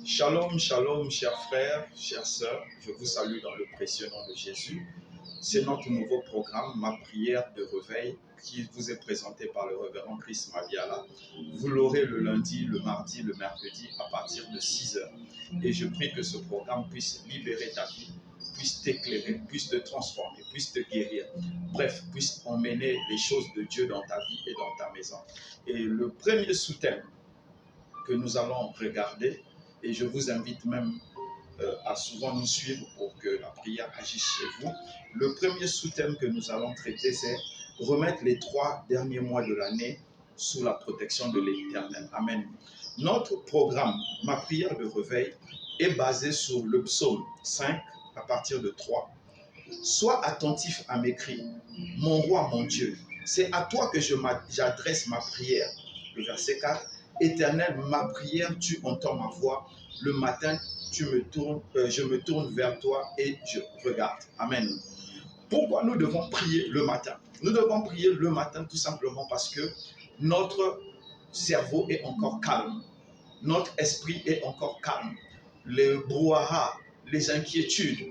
Shalom, shalom, chers frères, chères sœurs, je vous salue dans le précieux nom de Jésus. C'est notre nouveau programme, ma prière de réveil, qui vous est présenté par le révérend Chris Mabiala. Vous l'aurez le lundi, le mardi, le mercredi à partir de 6 heures. Et je prie que ce programme puisse libérer ta vie, puisse t'éclairer, puisse te transformer, puisse te guérir. Bref, puisse emmener les choses de Dieu dans ta vie et dans ta maison. Et le premier sous-thème que nous allons regarder, et je vous invite même à souvent nous suivre pour que la prière agisse chez vous. Le premier sous-thème que nous allons traiter, c'est remettre les 3 derniers mois de l'année sous la protection de l'Éternel. Amen. Notre programme, ma prière de réveil, est basé sur le psaume 5 à partir de 3. Sois attentif à mes cris, mon roi, mon Dieu. C'est à toi que j'adresse ma prière. Le verset 4. Éternel, ma prière, tu entends ma voix. Le matin, je me tourne vers toi et je regarde. Amen. Pourquoi nous devons prier le matin? Nous devons prier le matin tout simplement parce que notre cerveau est encore calme. Notre esprit est encore calme. Les brouhaha, les inquiétudes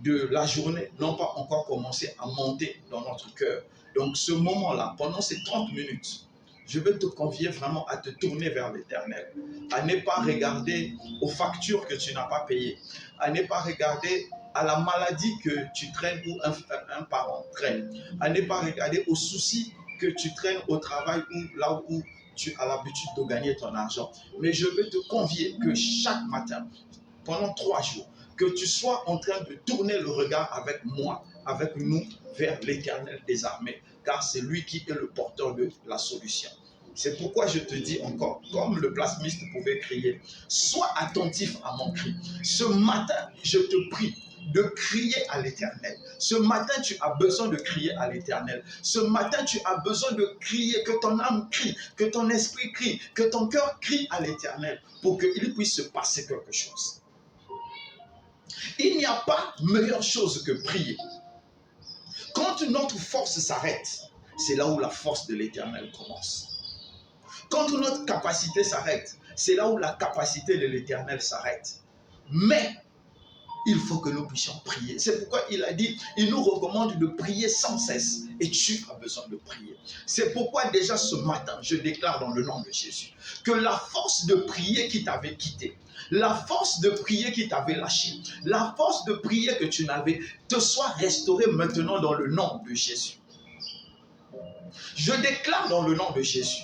de la journée n'ont pas encore commencé à monter dans notre cœur. Donc ce moment-là, pendant ces 30 minutes, je veux te convier vraiment à te tourner vers l'Éternel, à ne pas regarder aux factures que tu n'as pas payées, à ne pas regarder à la maladie que tu traînes ou un parent traîne, à ne pas regarder aux soucis que tu traînes au travail ou là où tu as l'habitude de gagner ton argent. Mais je veux te convier que chaque matin, pendant 3 jours, que tu sois en train de tourner le regard avec moi, avec nous, vers l'Éternel des armées, car c'est lui qui est le porteur de la solution. C'est pourquoi je te dis encore, comme le psalmiste pouvait crier, sois attentif à mon cri. Ce matin, je te prie de crier à l'Éternel. Ce matin, tu as besoin de crier à l'Éternel. Ce matin, tu as besoin de crier, que ton âme crie, que ton esprit crie, que ton cœur crie à l'Éternel pour qu'il puisse se passer quelque chose. Il n'y a pas meilleure chose que prier. Quand notre force s'arrête, c'est là où la force de l'Éternel commence. Quand notre capacité s'arrête, c'est là où la capacité de l'Éternel s'arrête. Mais il faut que nous puissions prier. C'est pourquoi il a dit, il nous recommande de prier sans cesse. Et tu as besoin de prier. C'est pourquoi déjà ce matin, je déclare dans le nom de Jésus, que la force de prier qui t'avait quitté, la force de prier qui t'avait lâché, la force de prier que tu n'avais, te soit restaurée maintenant dans le nom de Jésus. Je déclare dans le nom de Jésus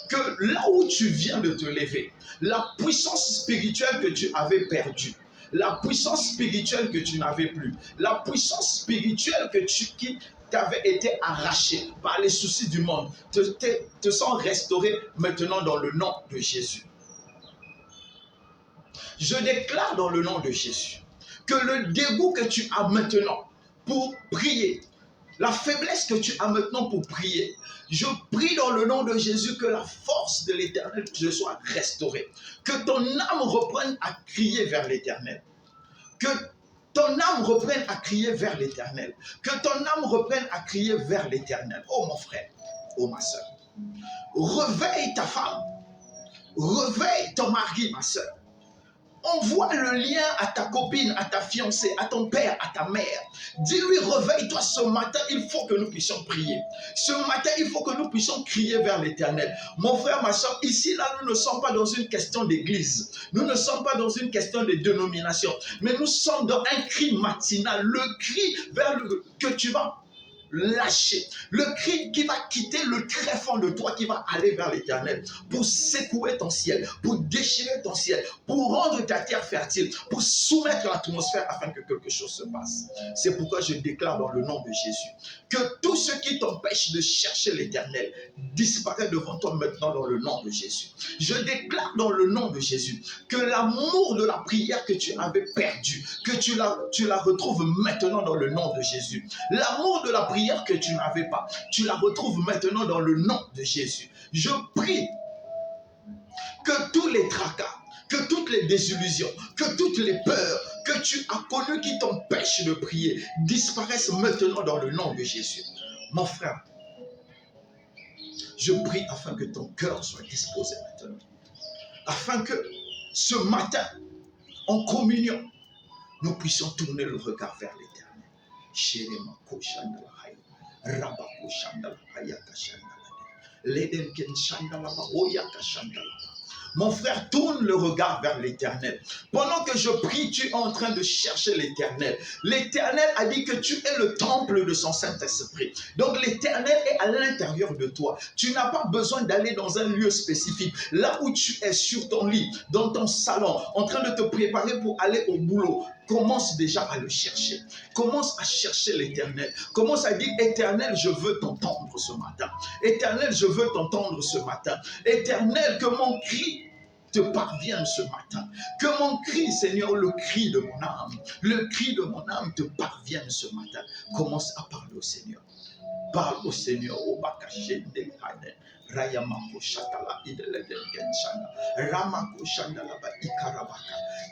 que là où tu viens de te lever, la puissance spirituelle que tu avais perdue, la puissance spirituelle que tu n'avais plus, la puissance spirituelle qui t'avait été arrachée par les soucis du monde, te sont restaurées maintenant dans le nom de Jésus. Je déclare dans le nom de Jésus que le dégoût que tu as maintenant pour prier, la faiblesse que tu as maintenant pour prier, je prie dans le nom de Jésus que la force de l'Éternel te soit restaurée. Que ton âme reprenne à crier vers l'Éternel. Que ton âme reprenne à crier vers l'Éternel. Que ton âme reprenne à crier vers l'Éternel. Oh mon frère, oh ma soeur. Réveille ta femme. Réveille ton mari, ma soeur. Envoie le lien à ta copine, à ta fiancée, à ton père, à ta mère. Dis-lui, réveille-toi ce matin, il faut que nous puissions prier. Ce matin, il faut que nous puissions crier vers l'Éternel. Mon frère, ma soeur, ici, là, nous ne sommes pas dans une question d'église. Nous ne sommes pas dans une question de dénomination. Mais nous sommes dans un cri matinal. Le cri que tu vas lâcher. Le cri qui va quitter le tréfonds de toi, qui va aller vers l'Éternel pour secouer ton ciel, pour déchirer ton ciel, pour rendre ta terre fertile, pour soumettre l'atmosphère afin que quelque chose se passe. C'est pourquoi je déclare dans le nom de Jésus que tout ce qui t'empêche de chercher l'Éternel disparaît devant toi maintenant dans le nom de Jésus. Je déclare dans le nom de Jésus que l'amour de la prière que tu avais perdu, que tu la retrouves maintenant dans le nom de Jésus. L'amour de la prière que tu n'avais pas, tu la retrouves maintenant dans le nom de Jésus. Je prie que tous les tracas, que toutes les désillusions, que toutes les peurs que tu as connues qui t'empêchent de prier disparaissent maintenant dans le nom de Jésus. Mon frère, Je prie afin que ton cœur soit disposé maintenant. Afin que ce matin, en communion, nous puissions tourner le regard vers l'éternel. Shiremako Shandala Haya, Rabako Shandala Hayaka Shandala, Ledenken Shandala Oyaka Shandala. Mon frère, tourne le regard vers l'éternel. Pendant que je prie, tu es en train de chercher l'éternel. L'éternel a dit que tu es le temple de son Saint-Esprit. Donc l'éternel est à l'intérieur de toi. Tu n'as pas besoin d'aller dans un lieu spécifique. Là où tu es sur ton lit, dans ton salon, en train de te préparer pour aller au boulot, commence déjà à le chercher. Commence à chercher l'éternel. Commence à dire, éternel, je veux t'entendre ce matin. Éternel, je veux t'entendre ce matin. Éternel, que mon cri te parvienne ce matin. Que mon cri, Seigneur, le cri de mon âme, le cri de mon âme te parvienne ce matin. Commence à parler au Seigneur. Parle au Seigneur. Rayamako Shatala Ideleden Genshana, Ramako Shandalaba Ikarabaka.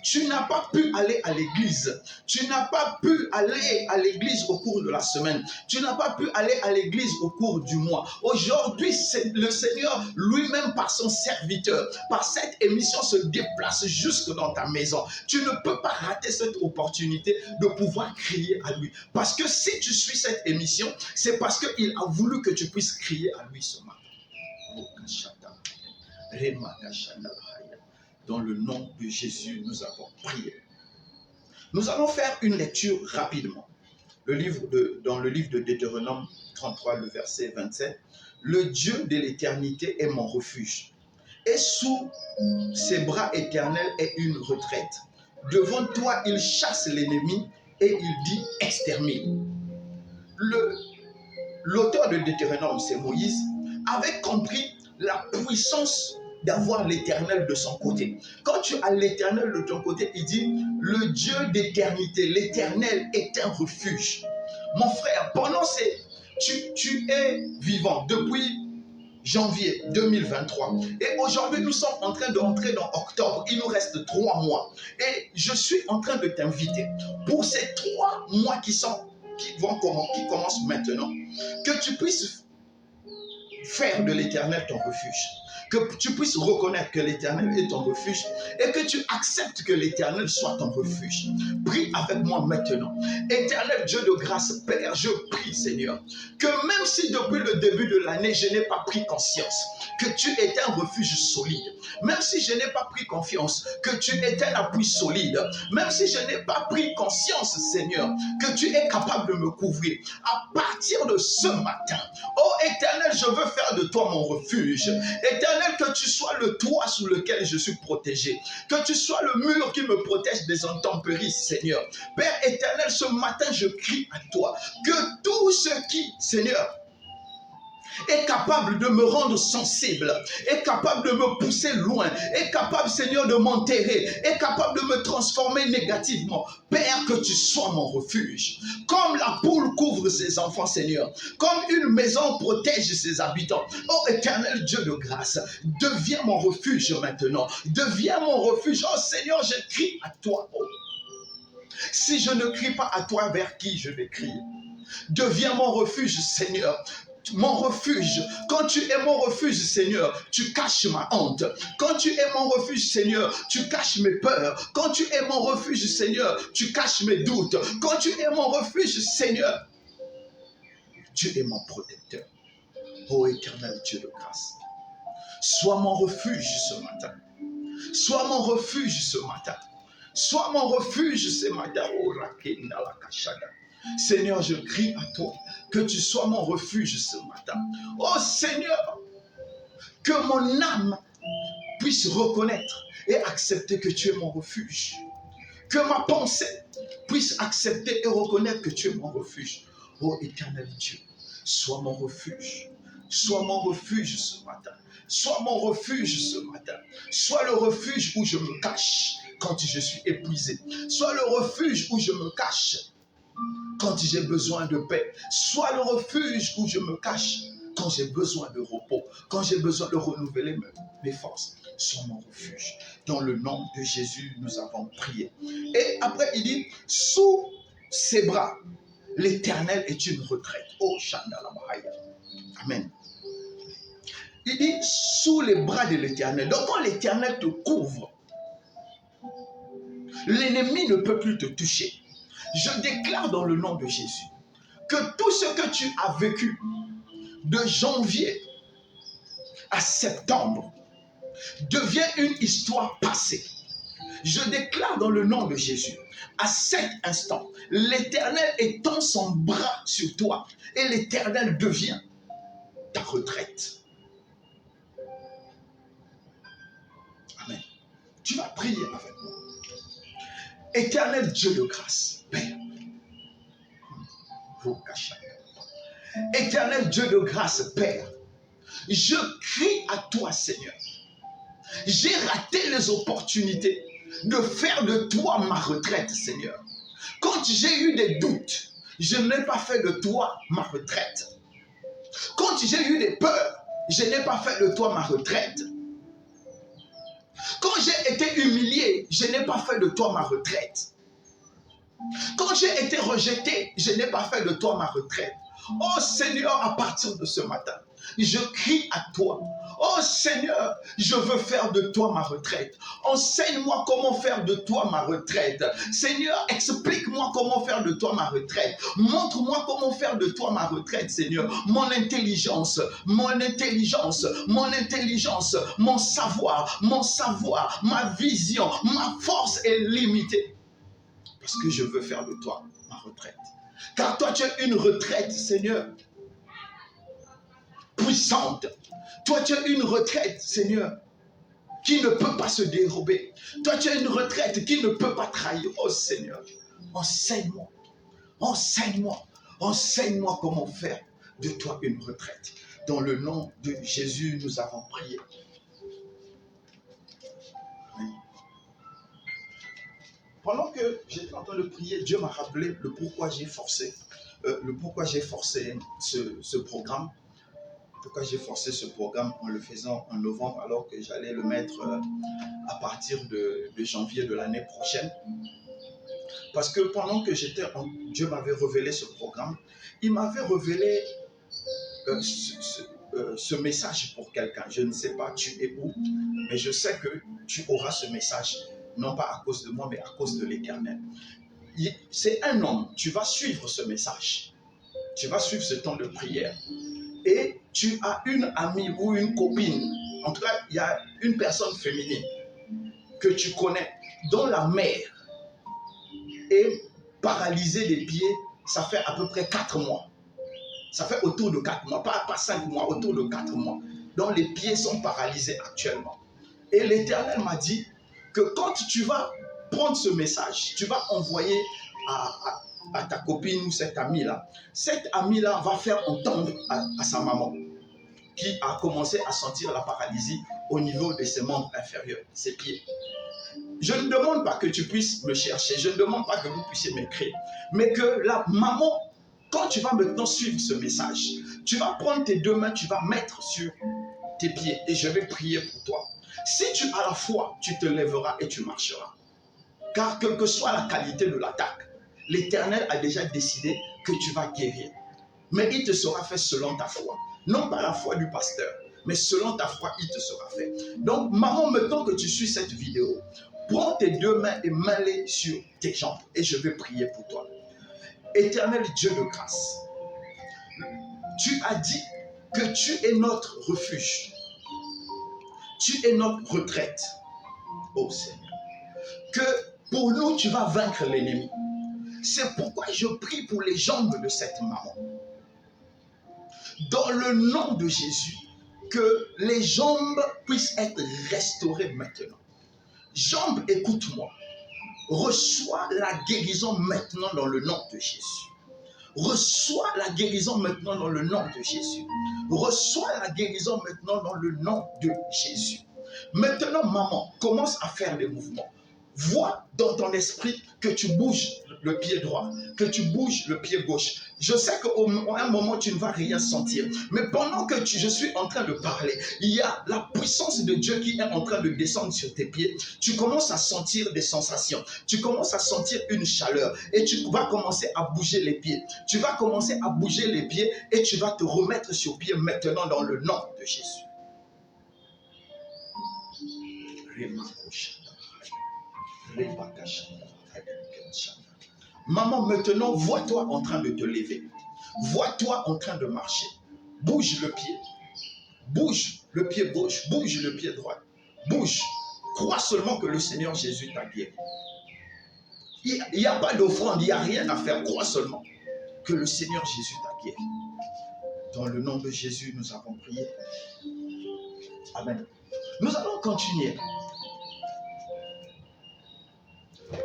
Tu n'as pas pu aller à l'église. Tu n'as pas pu aller à l'église au cours de la semaine. Tu n'as pas pu aller à l'église au cours du mois. Aujourd'hui, le Seigneur lui-même par son serviteur, par cette émission se déplace jusque dans ta maison. Tu ne peux pas rater cette opportunité de pouvoir crier à lui. Parce que si tu suis cette émission, c'est parce qu'il a voulu que tu puisses crier à lui ce matin. Dans le nom de Jésus, nous avons prié. Nous allons faire une lecture rapidement. Dans le livre de Deutéronome 33, le verset 27, le Dieu de l'éternité est mon refuge, et sous ses bras éternels est une retraite. Devant toi, il chasse l'ennemi et il dit extermine. L'auteur de Deutéronome, c'est Moïse, avait compris la puissance d'avoir l'éternel de son côté. Quand tu as l'éternel de ton côté, il dit, le Dieu d'éternité, l'éternel est un refuge. Mon frère, tu es vivant depuis janvier 2023. Et aujourd'hui, nous sommes en train d'entrer dans octobre. Il nous reste 3 mois. Et je suis en train de t'inviter pour ces 3 mois qui commencent maintenant, que tu puisses faire de l'éternel ton refuge. Que tu puisses reconnaître que l'éternel est ton refuge et que tu acceptes que l'éternel soit ton refuge. Prie avec moi maintenant. Éternel Dieu de grâce, Père, je prie, Seigneur, que même si depuis le début de l'année, je n'ai pas pris conscience que tu étais un refuge solide, même si je n'ai pas pris confiance que tu étais un appui solide, même si je n'ai pas pris conscience, Seigneur, que tu es capable de me couvrir, à partir de ce matin, oh Éternel, je veux faire de toi mon refuge. Éternel, que tu sois le toit sous lequel je suis protégé, que tu sois le mur qui me protège des intempéries, Seigneur. Père éternel, ce matin, je crie à toi, que tout ce qui, Seigneur, est capable de me rendre sensible, est capable de me pousser loin, est capable, Seigneur, de m'enterrer, est capable de me transformer négativement. Père, que tu sois mon refuge. Comme la poule couvre ses enfants, Seigneur, comme une maison protège ses habitants. Oh, éternel Dieu de grâce, deviens mon refuge maintenant. Deviens mon refuge. Oh, Seigneur, je crie à toi. Oh. Si je ne crie pas à toi, vers qui je vais crier? Deviens mon refuge, Seigneur. Mon refuge. Quand tu es mon refuge, Seigneur, tu caches ma honte. Quand tu es mon refuge, Seigneur, tu caches mes peurs. Quand tu es mon refuge, Seigneur, tu caches mes doutes. Quand tu es mon refuge, Seigneur, tu es mon protecteur. Ô éternel Dieu de grâce, sois mon refuge ce matin. Sois mon refuge ce matin. Sois mon refuge ce matin. Oh, Rakenda la Kashada. Seigneur, je crie à toi, que tu sois mon refuge ce matin. Oh Seigneur, que mon âme puisse reconnaître et accepter que tu es mon refuge. Que ma pensée puisse accepter et reconnaître que tu es mon refuge. Oh éternel Dieu, sois mon refuge. Sois mon refuge ce matin. Sois mon refuge ce matin. Sois le refuge où je me cache quand je suis épuisé. Sois le refuge où je me cache quand j'ai besoin de paix. Sois le refuge où je me cache quand j'ai besoin de repos, quand j'ai besoin de renouveler mes forces. Sois mon refuge. Dans le nom de Jésus, nous avons prié. Et après, il dit, sous ses bras, l'Éternel est une retraite. Oh, Shandala Bahaya. Amen. Il dit sous les bras de l'Éternel. Donc quand l'Éternel te couvre, l'ennemi ne peut plus te toucher. Je déclare dans le nom de Jésus que tout ce que tu as vécu de janvier à septembre devient une histoire passée. Je déclare dans le nom de Jésus, à cet instant, l'Éternel étend son bras sur toi et l'Éternel devient ta retraite. Amen. Tu vas prier avec moi. Éternel Dieu de grâce, Père. Éternel Dieu de grâce, Père. Je crie à toi, Seigneur. J'ai raté les opportunités de faire de toi ma retraite, Seigneur. Quand j'ai eu des doutes, je n'ai pas fait de toi ma retraite. Quand j'ai eu des peurs, je n'ai pas fait de toi ma retraite. Quand j'ai été humilié, je n'ai pas fait de toi ma retraite. Quand j'ai été rejeté, je n'ai pas fait de toi ma retraite. Oh Seigneur, à partir de ce matin, je crie à toi. Oh Seigneur, je veux faire de toi ma retraite. Enseigne-moi comment faire de toi ma retraite. Seigneur, explique-moi comment faire de toi ma retraite. Montre-moi comment faire de toi ma retraite, Seigneur. Mon intelligence, mon savoir, ma vision, ma force est limitée. Parce que je veux faire de toi ma retraite. Car toi, tu as une retraite, Seigneur, puissante. Toi, tu as une retraite, Seigneur, qui ne peut pas se dérober. Toi, tu as une retraite qui ne peut pas trahir. Oh Seigneur, enseigne-moi, enseigne-moi, enseigne-moi comment faire de toi une retraite. Dans le nom de Jésus, nous avons prié. Amen. Pendant que j'étais en train de prier, Dieu m'a rappelé le pourquoi j'ai forcé, ce programme. Pourquoi j'ai forcé ce programme en le faisant en novembre alors que j'allais le mettre à partir de janvier de l'année prochaine. Parce que pendant que Dieu m'avait révélé ce programme, il m'avait révélé ce message pour quelqu'un. Je ne sais pas tu es où, mais je sais que tu auras ce message, non pas à cause de moi, mais à cause de l'Éternel. C'est un homme, tu vas suivre ce message. Tu vas suivre ce temps de prière. Et tu as une amie ou une copine, en tout cas, il y a une personne féminine que tu connais, dont la mère est paralysée des pieds, ça fait à peu près 4 mois. Ça fait autour de 4 mois, pas 5 mois, autour de 4 mois. dont les pieds sont paralysés actuellement. Et l'Éternel m'a dit que quand tu vas prendre ce message, tu vas envoyer à ta copine ou cette amie-là va faire entendre à sa maman qui a commencé à sentir la paralysie au niveau de ses membres inférieurs, ses pieds. Je ne demande pas que tu puisses me chercher, je ne demande pas que vous puissiez m'écrire, mais que la maman, quand tu vas maintenant suivre ce message, tu vas prendre tes deux mains, tu vas mettre sur tes pieds et je vais prier pour toi. Si tu as la foi, tu te lèveras et tu marcheras. Car quelle que soit la qualité de l'attaque, l'Éternel a déjà décidé que tu vas guérir. Mais il te sera fait selon ta foi. Non pas la foi du pasteur, mais selon ta foi, il te sera fait. Donc, maman, maintenant que tu suis cette vidéo, prends tes deux mains et mets-les sur tes jambes et je vais prier pour toi. Éternel Dieu de grâce, tu as dit que tu es notre refuge. Tu es notre retraite, ô Seigneur. Que pour nous, tu vas vaincre l'ennemi. C'est pourquoi je prie pour les jambes de cette maman. Dans le nom de Jésus, que les jambes puissent être restaurées maintenant. Jambes, écoute-moi. Reçois la guérison maintenant dans le nom de Jésus. Reçois la guérison maintenant dans le nom de Jésus. Reçois la guérison maintenant dans le nom de Jésus. Maintenant, maman, commence à faire des mouvements. Vois dans ton esprit que tu bouges le pied droit, que tu bouges le pied gauche. Je sais qu'à un moment, tu ne vas rien sentir. Mais pendant que je suis en train de parler, il y a la puissance de Dieu qui est en train de descendre sur tes pieds. Tu commences à sentir des sensations. Tu commences à sentir une chaleur. Et tu vas commencer à bouger les pieds. Tu vas commencer à bouger les pieds et tu vas te remettre sur pied maintenant dans le nom de Jésus. Maman, maintenant, vois-toi en train de te lever. Vois-toi en train de marcher. Bouge le pied. Bouge le pied gauche. Bouge le pied droit. Bouge. Crois seulement que le Seigneur Jésus t'a guéri. Il n'y a pas d'offrande, il n'y a rien à faire. Crois seulement que le Seigneur Jésus t'a guéri. Dans le nom de Jésus, nous avons prié. Amen. Nous allons continuer.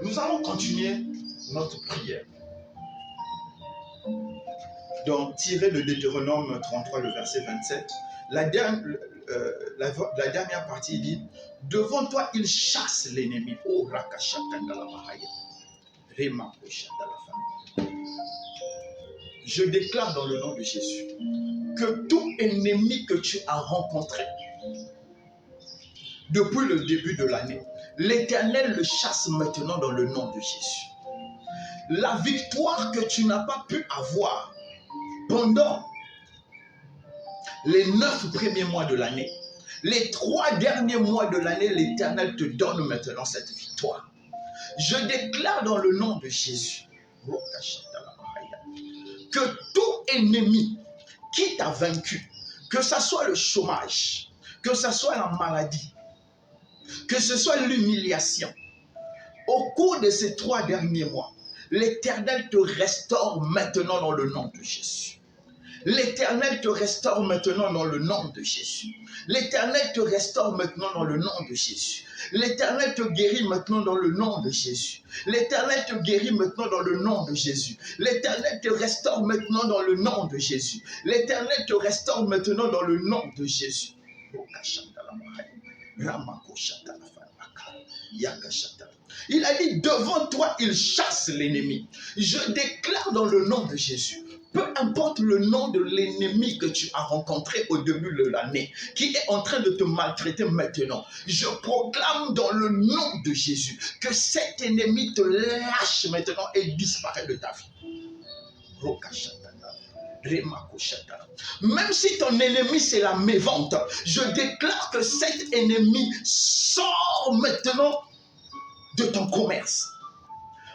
Nous allons continuer notre prière. Donc, tiré de Deutéronome 33, le verset 27, la dernière partie dit, devant toi, il chasse l'ennemi. Oh, je déclare dans le nom de Jésus que tout ennemi que tu as rencontré depuis le début de l'année, l'Éternel le chasse maintenant dans le nom de Jésus. La victoire que tu n'as pas pu avoir pendant les 9 premiers mois de l'année, les 3 derniers mois de l'année, l'Éternel te donne maintenant cette victoire. Je déclare dans le nom de Jésus que tout ennemi qui t'a vaincu, que ce soit le chômage, que ce soit la maladie, que ce soit l'humiliation, au cours de ces 3 derniers mois, l'Éternel te restaure maintenant dans le nom de Jésus. L'Éternel te restaure maintenant dans le nom de Jésus. L'Éternel te restaure maintenant dans le nom de Jésus. L'Éternel te guérit maintenant dans le nom de Jésus. L'Éternel te guérit maintenant dans le nom de Jésus. L'Éternel te restaure maintenant dans le nom de Jésus. L'Éternel te restaure maintenant dans le nom de Jésus. Il a dit, devant toi, il chasse l'ennemi. Je déclare dans le nom de Jésus, peu importe le nom de l'ennemi que tu as rencontré au début de l'année, qui est en train de te maltraiter maintenant, je proclame dans le nom de Jésus que cet ennemi te lâche maintenant et disparaît de ta vie. Même si ton ennemi c'est la mévente, je déclare que cet ennemi sort maintenant de ton commerce.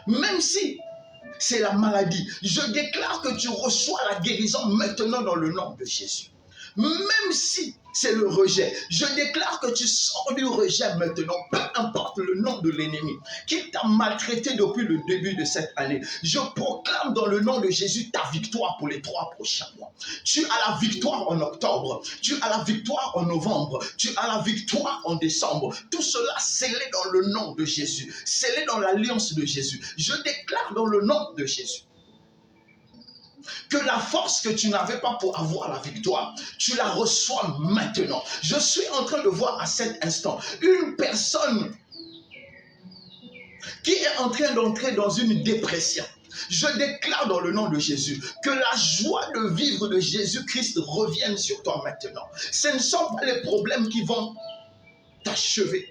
Même si c'est la maladie, je déclare que tu reçois la guérison maintenant dans le nom de Jésus. Même si c'est le rejet, je déclare que tu sors du rejet maintenant, peu importe le nom de l'ennemi qui t'a maltraité depuis le début de cette année. Je proclame dans le nom de Jésus ta victoire pour les 3 prochains mois. Tu as la victoire en octobre, tu as la victoire en novembre, tu as la victoire en décembre. Tout cela scellé dans le nom de Jésus, scellé dans l'alliance de Jésus. Je déclare dans le nom de Jésus que la force que tu n'avais pas pour avoir la victoire, tu la reçois maintenant. Je suis en train de voir à cet instant une personne qui est en train d'entrer dans une dépression. Je déclare dans le nom de Jésus que la joie de vivre de Jésus-Christ revienne sur toi maintenant. Ce ne sont pas les problèmes qui vont t'achever,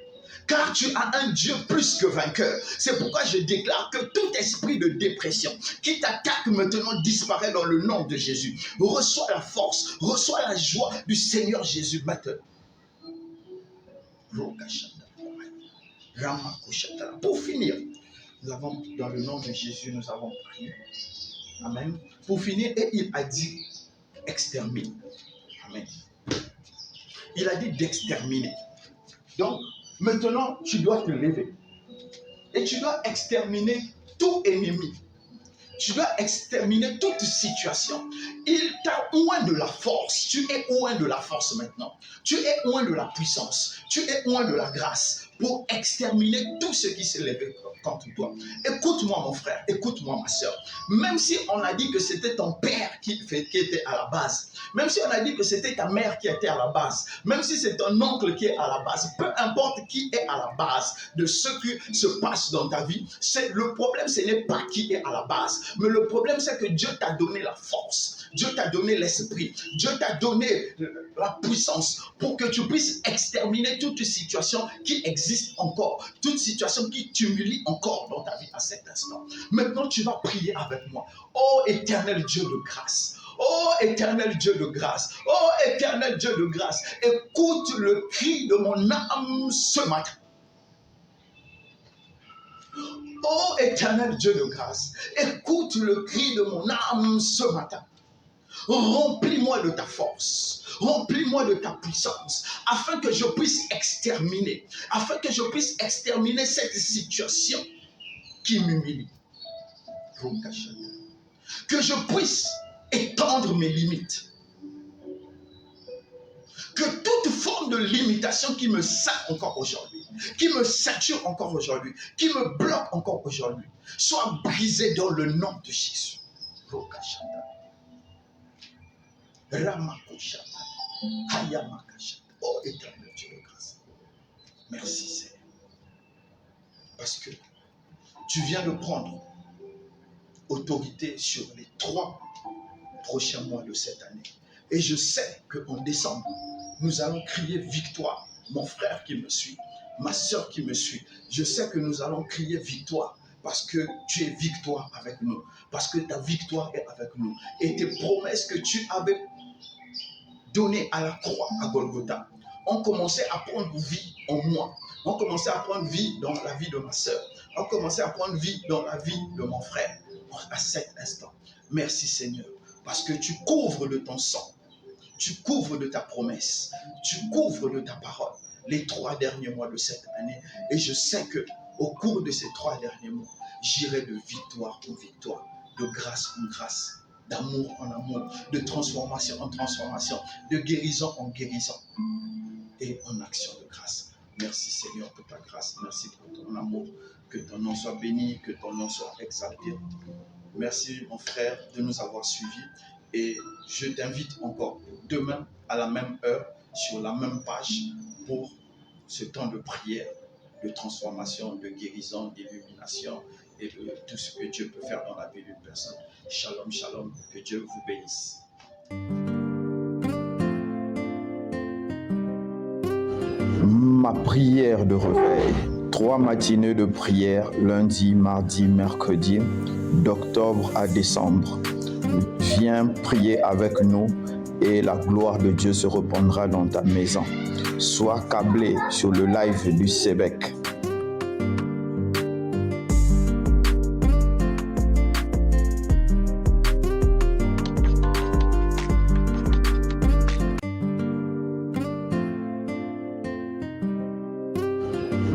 car tu as un Dieu plus que vainqueur. C'est pourquoi je déclare que tout esprit de dépression qui t'attaque maintenant disparaît dans le nom de Jésus. Reçois la force, reçois la joie du Seigneur Jésus maintenant. Pour finir, nous avons, dans le nom de Jésus, nous avons prié. Amen. Pour finir, et il a dit, extermine. Amen. Il a dit d'exterminer. Donc, maintenant, tu dois te lever. Et tu dois exterminer tout ennemi. Tu dois exterminer toute situation. Il t'a oint de la force. Tu es oint de la force maintenant. Tu es oint de la puissance. Tu es oint de la grâce pour exterminer tout ce qui s'est levé contre toi. Écoute-moi mon frère, écoute-moi ma soeur. Même si on a dit que c'était ton père qui était à la base, même si on a dit que c'était ta mère qui était à la base, même si c'est ton oncle qui est à la base, peu importe qui est à la base de ce qui se passe dans ta vie, le problème ce n'est pas qui est à la base, mais le problème c'est que Dieu t'a donné la force, Dieu t'a donné l'esprit, Dieu t'a donné la puissance pour que tu puisses exterminer toute situation qui existe encore, toute situation qui t'humilie encore dans ta vie à cet instant. Maintenant, tu vas prier avec moi. Oh éternel Dieu de grâce, oh éternel Dieu de grâce, oh éternel Dieu de grâce, écoute le cri de mon âme ce matin. Ô éternel Dieu de grâce, écoute le cri de mon âme ce matin. Remplis-moi de ta force, remplis-moi de ta puissance, afin que je puisse exterminer, cette situation qui m'humilie. Que je puisse étendre mes limites. Que toute forme de limitation qui me sape encore aujourd'hui, qui me sature encore aujourd'hui, qui me bloque encore aujourd'hui, soit brisée dans le nom de Jésus. Oh éternel Dieu de grâce, merci Seigneur, parce que tu viens de prendre autorité sur les 3 prochains mois de cette année. Et je sais qu'en décembre, nous allons crier victoire. Mon frère qui me suit, ma soeur qui me suit, je sais que nous allons crier victoire parce que tu es victoire avec nous, parce que ta victoire est avec nous. Et tes promesses que tu avais données à la croix à Golgotha ont commencé à prendre vie en moi, ont commencé à prendre vie dans la vie de ma soeur, ont commencé à prendre vie dans la vie de mon frère à cet instant. Merci Seigneur, parce que tu couvres de ton sang, tu couvres de ta promesse, tu couvres de ta parole les 3 derniers mois de cette année. Et je sais qu'au cours de ces 3 derniers mois, j'irai de victoire en victoire, de grâce en grâce, d'amour en amour, de transformation en transformation, de guérison en guérison et en action de grâce. Merci Seigneur pour ta grâce, merci pour ton amour, que ton nom soit béni, que ton nom soit exalté. Merci mon frère de nous avoir suivis et je t'invite encore demain à la même heure sur la même page pour ce temps de prière, de transformation, de guérison, d'illumination et de tout ce que Dieu peut faire dans la vie d'une personne. Shalom, shalom, que Dieu vous bénisse. Ma prière de réveil. 3 matinées de prière, lundi, mardi, mercredi, d'octobre à décembre. Viens prier avec nous et la gloire de Dieu se répandra dans ta maison. Sois câblé sur le live du Sébec.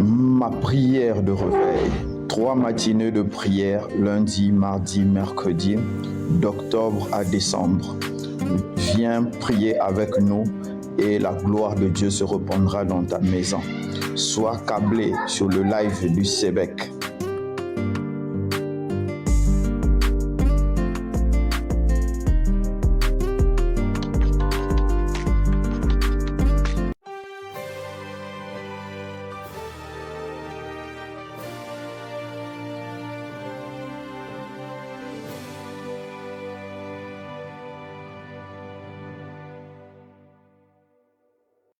Ma prière de réveil. 3 matinées de prière, lundi, mardi, mercredi, d'octobre à décembre. Viens prier avec nous et la gloire de Dieu se répandra dans ta maison. Sois câblé sur le live du Sébec.